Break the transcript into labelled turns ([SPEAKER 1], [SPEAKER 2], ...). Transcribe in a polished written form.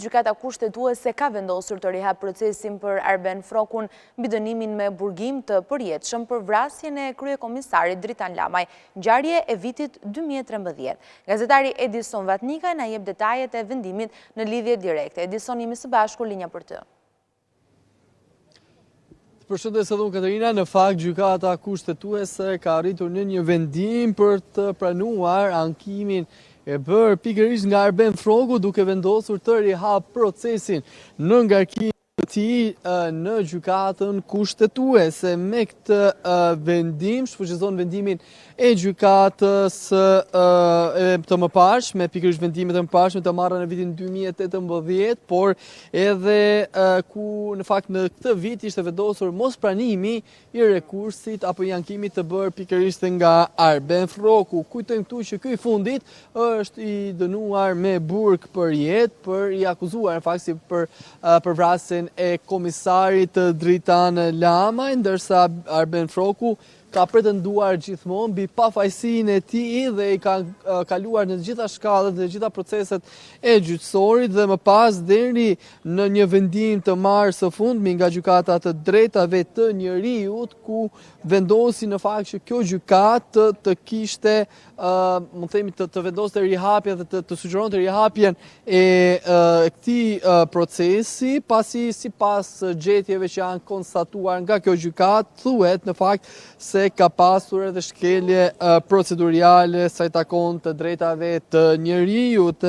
[SPEAKER 1] gjykata kushtetuese ka vendosur të rihap procesin për Arben Frokun mbi dënimin me burgim të përjetshëm për vrasjen e kryekomisarit Dritan Lamaj, ngjarje e vitit 2013. Gazetari Edison Vatnika na jep detajet e vendimit në lidhje direkte. Edison, jemi së bashku, linja për të.
[SPEAKER 2] Përshëndes edhe unë, Katerina. Në fakt, gjykata kushtetuese ka arritur në një vendim për të pranuar ankimin e bërë pikërisht nga Arben Froku, duke vendosur të rihap procesin në ngarkimin e tij në gjykatën kushtetuese. Me këtë vendim shfuqizon vendimin e gjykatës të mëparshme, pikërisht vendimet e mëparshme të marra në vitin 2018, por edhe ku në fakt në këtë vit ishte vendosur mos pranimi i rekursit apo i ankimit të bërë pikërisht nga Arben Froku. Kujtojmë këtu që ky i fundit është i dënuar me burg për jetë, për i akuzuar në fakt si për vrasjen e komisarit Dritan Lamaj, ndërsa Arben Froku ka pretenduar gjithmonë mbi pafajësinë e tij dhe i ka kaluar në të gjitha shkallët dhe të gjitha proceset e gjyqësorit dhe më pas deri në një vendim të marrë së fundmi nga gjykata të drejtave të njerëzit, ku vendosi në fakt që kjo gjykatë të kishte mund themi të vendoste rihapjen dhe të sugjeronte rihapjen e këtij procesi, pasi sipas gjetjeve që janë konstatuar nga kjo gjykatë, thuhet në fakt se ka pasur edhe shkelje proceduriale sa i takon të drejtave të njerëzit.